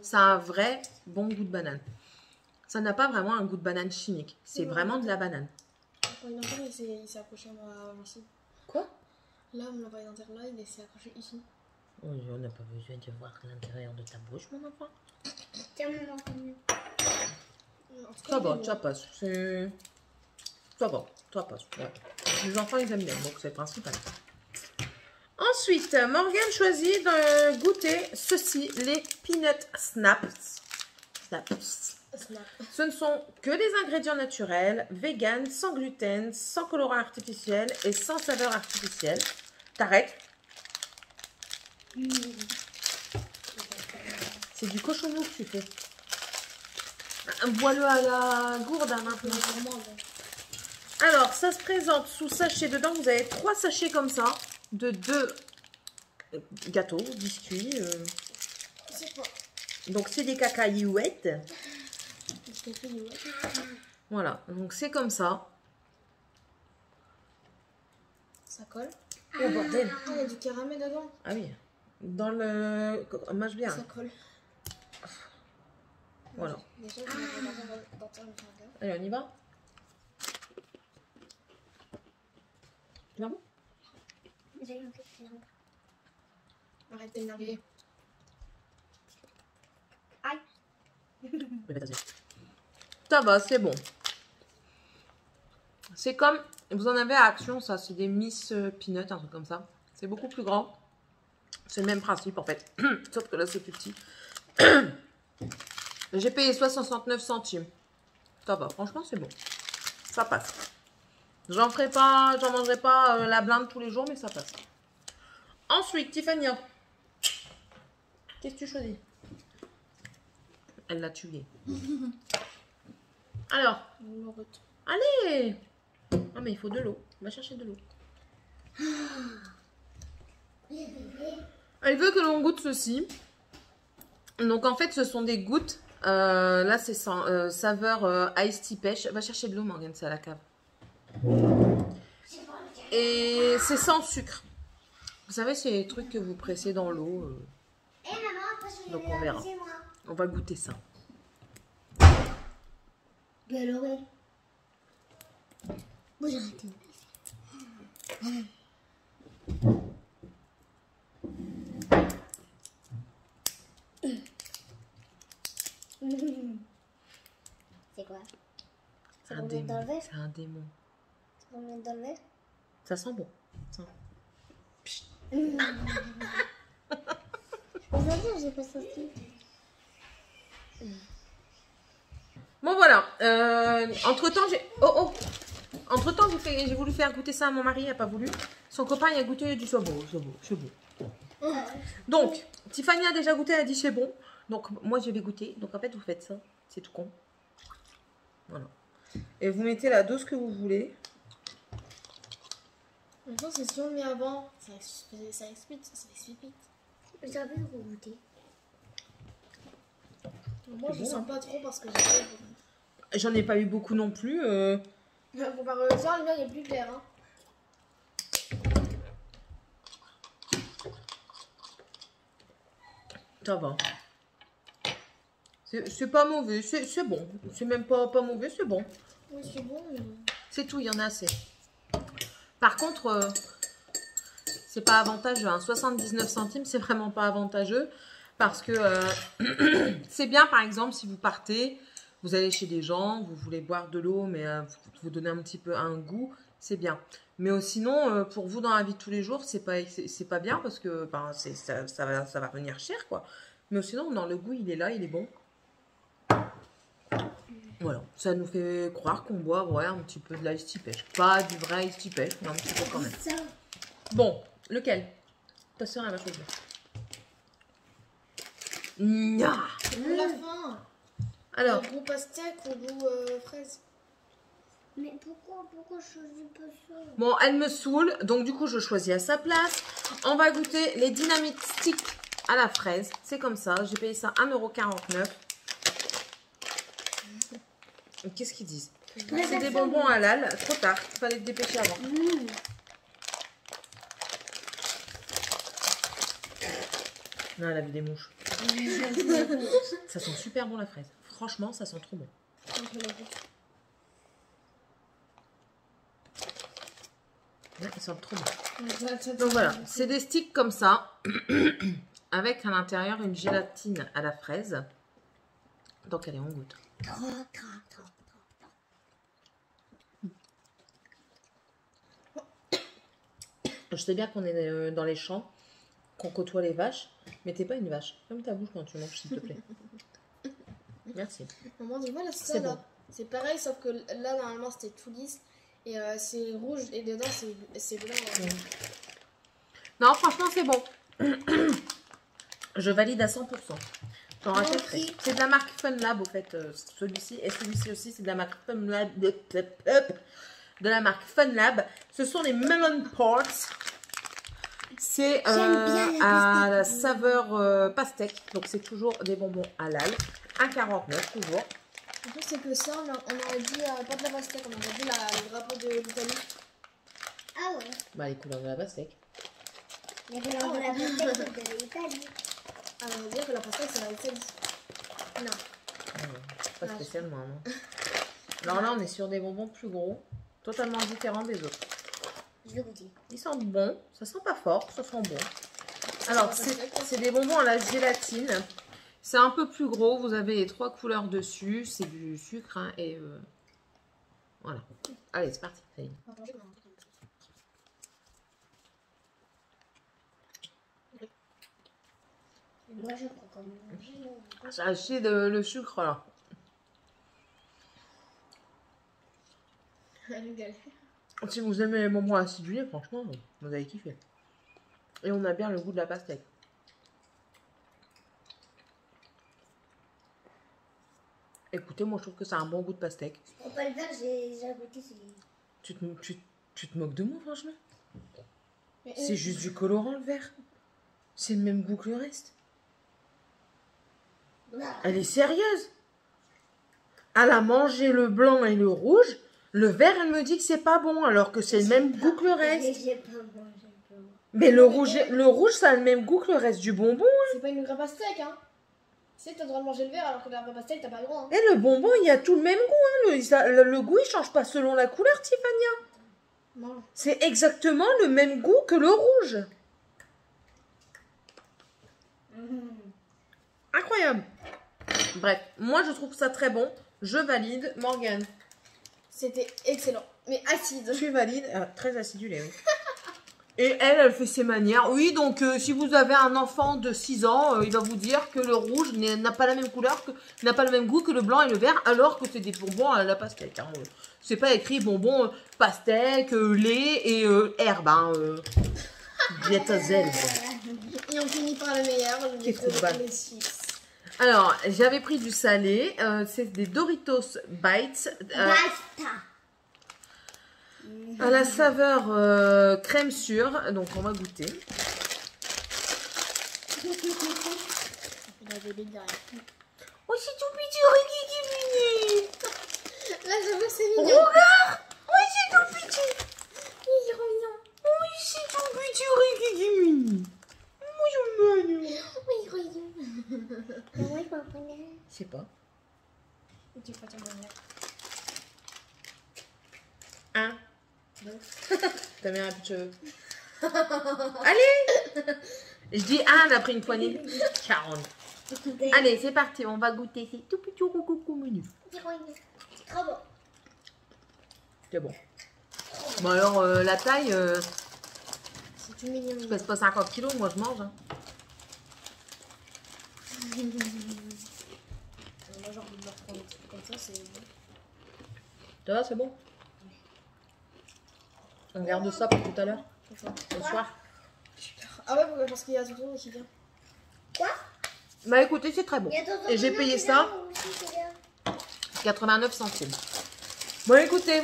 Speaker 1: Ça a un vrai bon goût de banane. Ça n'a pas vraiment un goût de banane chimique. C'est vraiment de la banane.
Speaker 2: Quand il entend, il s'est accroché à moi ici.
Speaker 1: Quoi?
Speaker 2: Là, on l'a pas d'intérieur là, il s'est accroché ici.
Speaker 1: Oui, on n'a pas besoin de voir l'intérieur de ta bouche, mon enfant.
Speaker 3: Tiens, maman, comme mieux.
Speaker 2: En tout cas,
Speaker 1: Ça va,
Speaker 2: il est
Speaker 1: ça
Speaker 2: bon.
Speaker 1: passe. Ça va, ça passe. Ouais. Les enfants, ils aiment bien, donc c'est le principal. Ensuite, Morgane choisit de goûter ceci, les peanut snaps. Snaps.
Speaker 2: Snap.
Speaker 1: Ce ne sont que des ingrédients naturels, vegan, sans gluten, sans colorant artificiel et sans saveur artificielle. T'arrêtes. C'est du cochonou que tu fais. Bois-le à la gourde hein, maintenant. Alors, ça se présente sous sachet. Dedans, vous avez 3 sachets comme ça, de 2 gâteaux, biscuits.
Speaker 2: C'est quoi?
Speaker 1: Donc, c'est des cacahuètes.
Speaker 2: cette vidéo.
Speaker 1: Voilà, donc c'est comme ça.
Speaker 2: Ça colle.
Speaker 1: Oh bordel.
Speaker 2: Ah, il y a du caramel dedans.
Speaker 1: Ah oui, dans le... Mâche bien.
Speaker 2: Ça colle.
Speaker 1: Voilà.
Speaker 2: Déjà, je vais dans ton jardin.
Speaker 1: Allez, on y va. Tu vas bon?
Speaker 3: J'ai un peu de lampe.
Speaker 2: Arrête de m'énerver.
Speaker 1: Ça va, c'est bon. C'est comme, vous en avez à Action, ça, c'est des Miss Peanut, un truc comme ça. C'est beaucoup plus grand. C'est le même principe en fait, sauf que là c'est plus petit. J'ai payé 69 centimes. Ça va, franchement c'est bon. Ça passe. J'en mangerai pas la blinde tous les jours, mais ça passe. Ensuite, Tiffania. Qu'est-ce que tu choisis? Elle l'a tué. Alors, allez! Ah mais il faut de l'eau. On va chercher de l'eau. Elle veut que l'on goûte ceci. Donc en fait, ce sont des gouttes. Là, c'est saveur Ice Tea Pêche. Va chercher de l'eau, Morgane, c'est à la cave. Et c'est sans sucre. Vous savez, c'est les trucs que vous pressez dans l'eau. Donc on verra. On va goûter ça.
Speaker 3: Mais alors, ouais. Moi, j'ai arrêté. C'est quoi? C'est
Speaker 1: Un
Speaker 3: pour mettre dans le
Speaker 1: démon.
Speaker 3: verre?
Speaker 1: C'est un démon.
Speaker 3: C'est pour mettre dans le verre?
Speaker 1: Ça sent bon. Ça.
Speaker 3: Aujourd'hui, j'ai pas sorti.
Speaker 1: Bon voilà. Entre-temps, j'ai... Oh. Entre-temps, j'ai voulu faire goûter ça à mon mari, il n'a pas voulu. Son copain, il a goûté, il a dit c'est beau. Donc, Tiffany a déjà goûté, elle a dit c'est bon. Donc, moi, je vais goûter. Donc, en fait, vous faites ça. C'est tout con. Voilà. Et vous mettez la dose que vous voulez.
Speaker 2: Je pense que si on le met avant, ça explique.
Speaker 3: J'ai envie de goûter.
Speaker 2: Moi, je
Speaker 1: bon,
Speaker 2: sens pas trop parce que j'ai
Speaker 1: J'en ai pas eu beaucoup non plus.
Speaker 2: comparé au tien, le mien il est plus clair. Hein.
Speaker 1: Ça va. C'est pas mauvais. C'est bon. C'est même pas mauvais, c'est bon.
Speaker 2: Oui, c'est bon. Mais...
Speaker 1: C'est tout, il y en a assez. Par contre, c'est pas avantageux. Hein. 79 centimes, c'est vraiment pas avantageux. Parce que c'est bien, par exemple, si vous partez, vous allez chez des gens, vous voulez boire de l'eau, mais vous donner un petit peu un goût, c'est bien. Mais sinon, pour vous, dans la vie de tous les jours, c'est pas bien parce que ben, ça va venir cher, quoi. Mais sinon, dans le goût, il est là, il est bon. Voilà, ça nous fait croire qu'on boit un petit peu de l'ice tea pêche. Pas du vrai ice tea pêche, mais un petit peu quand même. Bon, lequel? Ta soeur, elle va choisir. Nya.
Speaker 2: La fin.
Speaker 1: Alors,
Speaker 2: Goût pastèque ou goût fraise.
Speaker 3: Mais pourquoi je choisis pas ça?
Speaker 1: bon, elle me saoule, donc du coup, je choisis à sa place. On va goûter les Dynamite Sticks à la fraise. C'est comme ça, j'ai payé ça 1,49 €. Qu'est-ce qu'ils disent? C'est des bonbons halal. Trop tard, il fallait te dépêcher avant. Non, elle a vu des mouches. Ça sent super bon la fraise. Franchement, ça sent trop bon. Ouais, ça sent trop bon. Donc voilà, c'est des sticks comme ça, avec à l'intérieur une gélatine à la fraise. Donc allez, on goûte. Je sais bien qu'on est dans les champs, qu'on côtoie les vaches, mais t'es pas une vache. Ferme ta bouche quand tu manges, s'il te plaît. Merci.
Speaker 2: Maman, dis-moi là, c'est
Speaker 1: C'est
Speaker 2: ça
Speaker 1: bon.
Speaker 2: là. C'est pareil, sauf que là, normalement, c'était tout lisse. Et c'est rouge et dedans, c'est blanc.
Speaker 1: Non, franchement, c'est bon. Je valide à 100%. J'en rachèterai. C'est de la marque Fun Lab, au fait, celui-ci. Et celui-ci aussi, c'est de la marque Fun Lab. De la marque Fun Lab. Ce sont les Melon Ports. C'est à la saveur pastèque. Donc, c'est toujours des bonbons halal. 1,49 toujours.
Speaker 2: Le truc, c'est que ça, on aurait dit pas de la pastèque, on aurait dit le drapeau de l'Italie.
Speaker 3: Ah ouais.
Speaker 1: Bah, les couleurs de la pastèque.
Speaker 3: Les couleurs de la pastèque, c'est de l'Italie.
Speaker 2: Ah, on va dire que la pastèque, c'est l'Italie. Non.
Speaker 1: Pas
Speaker 2: Ah,
Speaker 1: spécialement, non. Alors là, on est sur des bonbons plus gros, totalement différents des autres.
Speaker 3: Je vais goûter.
Speaker 1: Ils sentent bon, ça sent pas fort, ça sent bon. Alors, c'est des bonbons à la gélatine. C'est un peu plus gros, vous avez les 3 couleurs dessus, c'est du sucre hein, et voilà. Allez, c'est parti. Ça y est.
Speaker 3: Moi, je crois quand même.
Speaker 1: J'ai acheté le sucre là.
Speaker 2: Elle galère.
Speaker 1: Si vous aimez les bonbons acidulés, franchement, vous allez kiffer. Et on a bien le goût de la pastèque. Écoutez, moi je trouve que c'est un bon goût de pastèque.
Speaker 3: Je prends pas le verre, j'ai déjà goûté.
Speaker 1: Tu te moques de moi, franchement?
Speaker 2: Mais
Speaker 1: C'est juste du colorant le vert. C'est le même goût que le reste. Elle est sérieuse. Elle a mangé le blanc et le rouge. Le vert, elle me dit que c'est pas bon, alors que c'est le même goût que le reste.
Speaker 3: J'ai pas mangé.
Speaker 1: Mais le rouge, ça a le même goût que le reste du bonbon.
Speaker 2: c'est pas une vraie pastèque, hein. Tu sais, t'as le droit de manger le verre alors que la vraie pastèque, t'as pas le droit. Hein.
Speaker 1: Et le bonbon, il y a tout le même goût. Hein. Le goût, il change pas selon la couleur, Tiffania.
Speaker 2: Non.
Speaker 1: C'est exactement le même goût que le rouge. Incroyable. Bref, moi je trouve ça très bon. Je valide. Morgane.
Speaker 2: C'était excellent, mais acide.
Speaker 1: Tu valides. Très acidulé, oui. Et elle fait ses manières. Oui, donc si vous avez un enfant de 6 ans, il va vous dire que le rouge n'a pas la même couleur, n'a pas le même goût que le blanc et le vert, alors que c'est des bonbons à la pastèque. Hein. C'est pas écrit bonbons pastèque, lait et herbe. Hein,
Speaker 2: Et on finit par le meilleur, les chips.
Speaker 1: Alors, j'avais pris du salé. C'est des Doritos Bites.
Speaker 3: Basta.
Speaker 1: À la saveur crème sûre. Donc, on va goûter. Oh, c'est tout petit, Ricky.
Speaker 2: Là, j'avoue, c'est mignon.
Speaker 1: Regarde. Oui, c'est tout petit.
Speaker 2: Il est mignon.
Speaker 1: Oui, c'est tout petit, Ricky. Moi, je m'aime.
Speaker 2: Oui, il est mignon.
Speaker 3: Comment il m'en prenait?
Speaker 1: Je sais pas.
Speaker 2: Et tu peux t'en donner.
Speaker 1: 1, 2. T'as mis un peu de cheveux. Allez. Je dis 1, elle a pris une poignée. 40. Allez, c'est parti, on va goûter. C'est tout petit coucou menu.
Speaker 3: C'est trop bon.
Speaker 1: C'est bon. Bon alors, la taille,
Speaker 2: C'est tout mignon.
Speaker 1: je pèse pas 50 kilos, moi je mange. Hein.
Speaker 2: Moi, j'ai envie de me reprendre un truc comme ça, c'est bon.
Speaker 1: Ça va, c'est bon. On garde ça pour tout à l'heure, ce soir.
Speaker 2: Ah ouais, parce qu'il y a Tonton qui vient.
Speaker 3: Quoi?
Speaker 1: Bah écoutez, c'est très bon.
Speaker 3: Il y a tonton
Speaker 1: Et j'ai
Speaker 3: Bruno
Speaker 1: payé
Speaker 3: qui
Speaker 1: ça
Speaker 3: vient aussi, c'est bien.
Speaker 1: 89 centimes. Bon écoutez,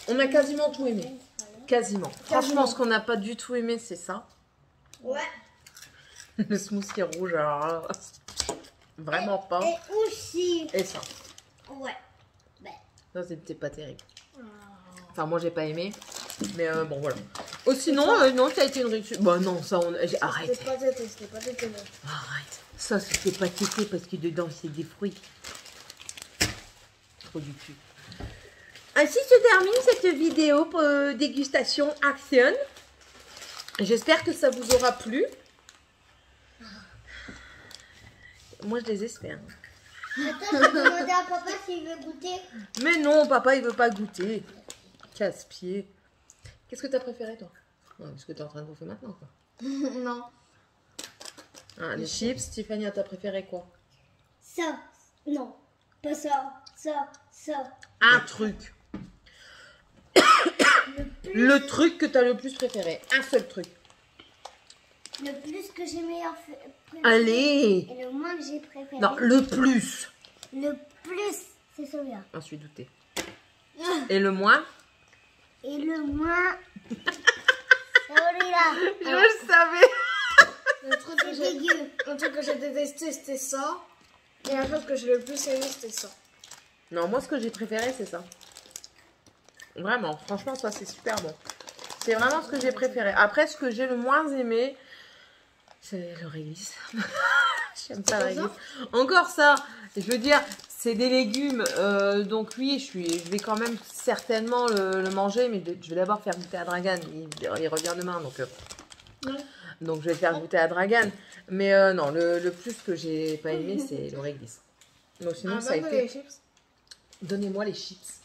Speaker 1: on a quasiment tout aimé. Quasiment. Franchement, ce qu'on n'a pas du tout aimé, c'est ça.
Speaker 3: Ouais.
Speaker 1: Le smoothie rouge, alors là, vraiment pas.
Speaker 3: Et aussi.
Speaker 1: Et ça.
Speaker 3: Ouais. Ben.
Speaker 1: Ça, c'était pas terrible. Enfin, moi, j'ai pas aimé. Mais bon, voilà. Oh, sinon, non, ça a été une réussite. Bah non, ça, arrête.
Speaker 2: C'était pas tété, non.
Speaker 1: Arrête. Ça, c'était pas tété parce que dedans, c'est des fruits. Trop du cul. Ainsi se termine cette vidéo pour dégustation Action. J'espère que ça vous aura plu. Moi, je les espère.
Speaker 3: Attends, je vais demander à papa s'il veut goûter.
Speaker 1: Mais non, papa, il veut pas goûter. Casse-pied. Qu'est-ce que t'as préféré, toi? Ce que t'es en train de bouffer maintenant, quoi.
Speaker 2: Non.
Speaker 1: Ah, les chips. Tiffany, t'as préféré quoi?
Speaker 3: Ça. Non. Pas ça. Ça.
Speaker 1: Un truc. Le truc que t'as le plus préféré. Un seul truc.
Speaker 3: Le plus que j'ai meilleur préféré.
Speaker 1: Allez.
Speaker 3: Et le moins que j'ai préféré.
Speaker 1: Non, le plus.
Speaker 3: Le plus, c'est celui-là.
Speaker 1: J'en suis doutée. Et le moins?
Speaker 3: Et le moins, celui-là.
Speaker 1: Je le savais.
Speaker 2: Le truc
Speaker 3: C'est dégueu.
Speaker 2: que j'ai détesté, c'était ça. Et la chose que j'ai le plus aimé, c'était ça.
Speaker 1: Non, moi, ce que j'ai préféré, c'est ça. Vraiment, franchement, ça, c'est super bon. C'est vraiment ce que j'ai préféré. Après, ce que j'ai le moins aimé, c'est le réglisse. J'aime pas le réglisse. Encore ça, je veux dire, c'est des légumes. Donc oui, je vais quand même certainement le manger. Mais je vais d'abord faire goûter à Dragan. Il revient demain, donc... Donc je vais le faire goûter à Dragan. Mais non, le plus que j'ai pas aimé, c'est le réglisse. Donc sinon, ça a été...
Speaker 2: Les chips.
Speaker 1: Donnez-moi les chips.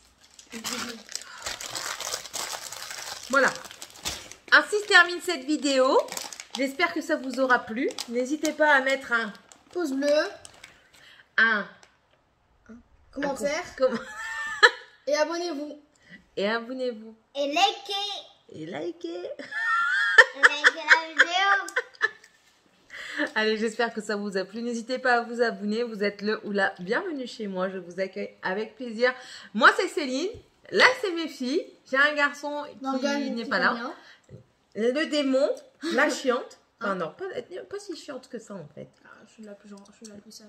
Speaker 1: Voilà. Ainsi se termine cette vidéo. J'espère que ça vous aura plu. N'hésitez pas à mettre un
Speaker 2: Pouce bleu.
Speaker 1: un
Speaker 2: Commentaire. Et abonnez-vous.
Speaker 1: Et abonnez-vous.
Speaker 3: Et likez.
Speaker 1: Et likez.
Speaker 3: Likez la vidéo.
Speaker 1: Allez, j'espère que ça vous a plu. N'hésitez pas à vous abonner. Vous êtes le ou la bienvenue chez moi. Je vous accueille avec plaisir. Moi, c'est Céline. Là, c'est mes filles. J'ai un garçon qui n'est pas là. Le démon, la chiante. Enfin, non, pas si chiante que ça, en fait.
Speaker 2: Ah, je suis la plus sage.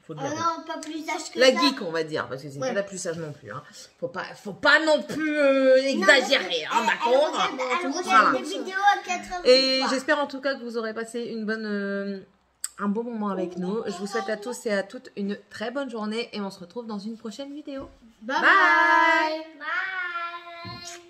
Speaker 1: Faut le
Speaker 3: Oh
Speaker 1: dire.
Speaker 3: non, pas plus sage que
Speaker 1: La
Speaker 3: ça.
Speaker 1: geek, on va dire, parce que c'est
Speaker 2: Ouais.
Speaker 1: pas la plus sage non plus. Hein. Faut pas non plus exagérer, hein, d'accord.
Speaker 3: Elle regarde
Speaker 1: Voilà.
Speaker 3: des vidéos à 4 heures.
Speaker 1: Et j'espère en tout cas que vous aurez passé un bon moment avec nous. Je vous souhaite à tous et à toutes une très bonne journée et on se retrouve dans une prochaine vidéo.
Speaker 2: Bye
Speaker 1: Bye.
Speaker 3: Bye.